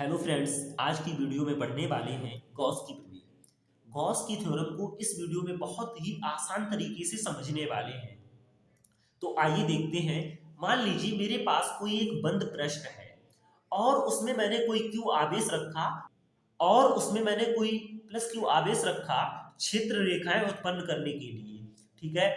Hello friends, आज की video में पढ़ने वाले हैं गॉस की प्रमेय। गॉस की थ्योरम को इस वीडियो में बहुत ही आसान तरीके से समझने वाले हैं। तो आइए देखते हैं। मान लीजिए मेरे पास कोई एक बंद प्रश्न है और उसमें मैंने कोई क्यू आवेश रखा और उसमें मैंने कोई प्लस क्यू आवेश रखा क्षेत्र रेखाएं उत्पन्न करने के लिए। ठीक है,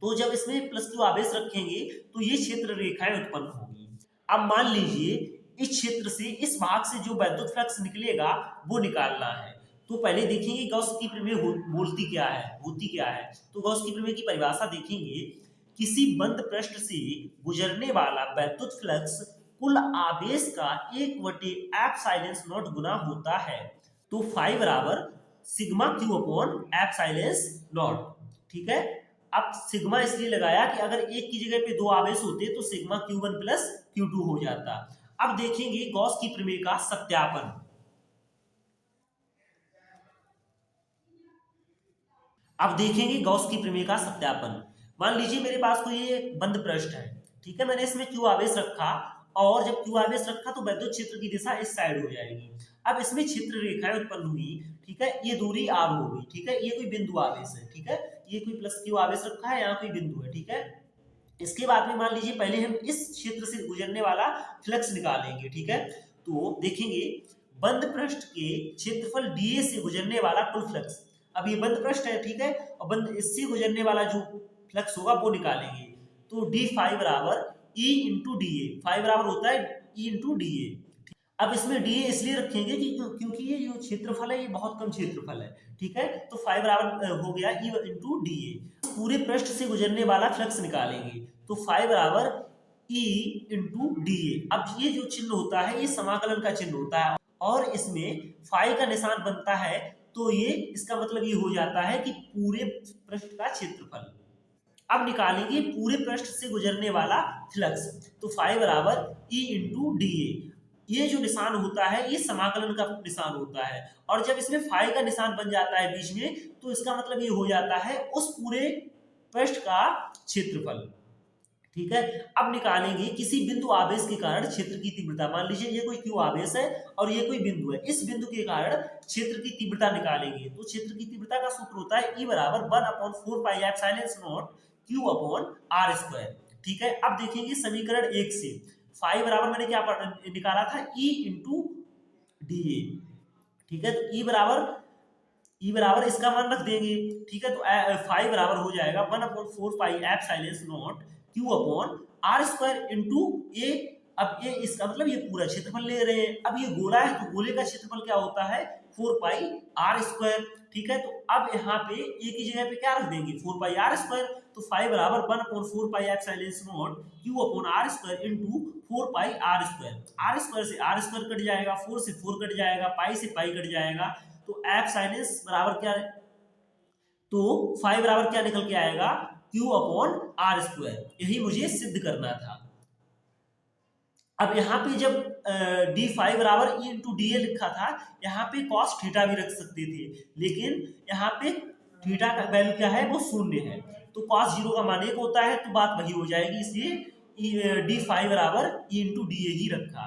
तो जब इसमें प्लस क्यू आवेश रखेंगे तो ये क्षेत्र रेखाएं उत्पन्न होगी। अब मान लीजिए इस क्षेत्र से इस भाग से जो वैद्युत फ्लक्स निकलेगा वो निकालना है। तो पहले देखेंगे गॉस की प्रमेय बोलती क्या है, होती क्या है। तो गॉस की प्रमेय की परिभाषा देखेंगे। किसी बंद पृष्ठ से गुजरने वाला वैद्युत फ्लक्स कुल आवेश का 1/एप्सिलॉन गुना होता है। तो फाई बराबर सिग्मा क्यू अपॉन एप्सिलॉन। ठीक है, अब सिग्मा इसलिए लगाया कि अगर एक की जगह पे दो आवेश होते तो सिग्मा Q1 प्लस Q2 हो जाता। अब देखेंगे गॉस की प्रमेय का सत्यापन। अब देखेंगे गॉस की प्रमेय का सत्यापन। मान लीजिए मेरे पास कोई एक बंद पृष्ठ है। ठीक है, मैंने इसमें Q आवेश रखा और जब Q आवेश रखा तो वैद्युत क्षेत्र की दिशा इस साइड हो जाएगी। अब इसमें क्षेत्र रेखाएं उत्पन्न हुई। ठीक है, ये दूरी R हो गई। ठीक है, ये कोई बिंदु आवेश है। ठीक है, ये कोई प्लस Q आवेश रखा है, यहाँ कोई बिंदु है। ठीक है, इसके बाद में मान लीजिए पहले हम इस क्षेत्र से गुजरने वाला फ्लक्स निकालेंगे। ठीक है, तो देखेंगे बंद पृष्ठ के क्षेत्रफल डीए से गुजरने वाला कुल फ्लक्स। अब ये बंद पृष्ठ है। ठीक है, और बंद इससे गुजरने वाला जो फ्लक्स होगा वो निकालेंगे। तो डी फाइव बराबर E into D A. Five बराबर होता है ई इंटू डी ए। अब इसमें डी ए इसलिए रखेंगे कि क्योंकि ये जो क्षेत्रफल है ये बहुत कम क्षेत्रफल है। ठीक है, तो फाइव बराबर हो गया ई इंटू डी ए। पूरे पृष्ठ से गुजरने वाला फ्लक्स निकालेंगे। तो फाइव बराबर ई इंटू डी ए। अब ये जो चिन्ह होता है ये समाकलन का चिन्ह होता है और इसमें फाई का निशान बनता है। तो ये इसका मतलब ये हो जाता है कि पूरे पृष्ठ का क्षेत्रफल। अब निकालेंगे पूरे पृष्ठ से गुजरने वाला फ्लक्स। तो फाई बराबर ई इंटू डी ए। ये जो निशान होता है ये समाकलन का निशान होता है और जब इसमें फाई का निशान बन जाता है बीच में तो इसका मतलब ये हो जाता है उस पूरे पृष्ठ का क्षेत्रफल। ठीक है, अब निकालेंगे किसी बिंदु आवेश के कारण क्षेत्र की तीव्रता। मान लीजिए ये कोई क्यू आवेश है और ये कोई बिंदु है। इस बिंदु के कारण क्षेत्र की तीव्रता निकालेंगे। तो क्षेत्र की तीव्रता का सूत्र होता है ई बराबर 1/4πε0 क्यू अपॉन आर स्क्वायर। ठीक है, अब देखेंगे समीकरण 1 से फाई बराबर मैंने क्या निकाला था ई इंटू डी ए। ठीक है, तो ई बराबर इसका मान रख देंगे। ठीक है, तो फाई बराबर हो जाएगा 1/4πε0 Q upon R square into A. अब ये इसका मतलब ये पूरा क्षेत्रफल ले रहे हैं। अब ये गोला है तो गोले का क्षेत्रफल क्या होता है 4πr²। ठीक है, तो अब यहाँ पे ए की जगह पे क्या रख देंगे 4πr²। तो फाइव बराबर 1/4πε0 Q upon R square into 4πr²। R square से आर स्क्वायर कट जाएगा, 4 से 4 कट जाएगा, पाई से पाई कट जाएगा। तो एप्सिलॉन बराबर क्या है, तो फाइव बराबर क्या निकल के आएगा क्यू अपॉन आर स्क्वायर। यही मुझे सिद्ध करना था। अब यहाँ पे जब डी फाइव बराबर ई इंटू डी ए लिखा था, यहाँ पे कॉस थीटा भी रख सकते थे, लेकिन यहाँ पे थीटा का वैल्यू क्या है वो 0 है। तो कॉस 0 का मान 1 होता है, तो बात वही हो जाएगी। इसलिए डी फाइव बराबर ई इंटू डी ए ही रखा।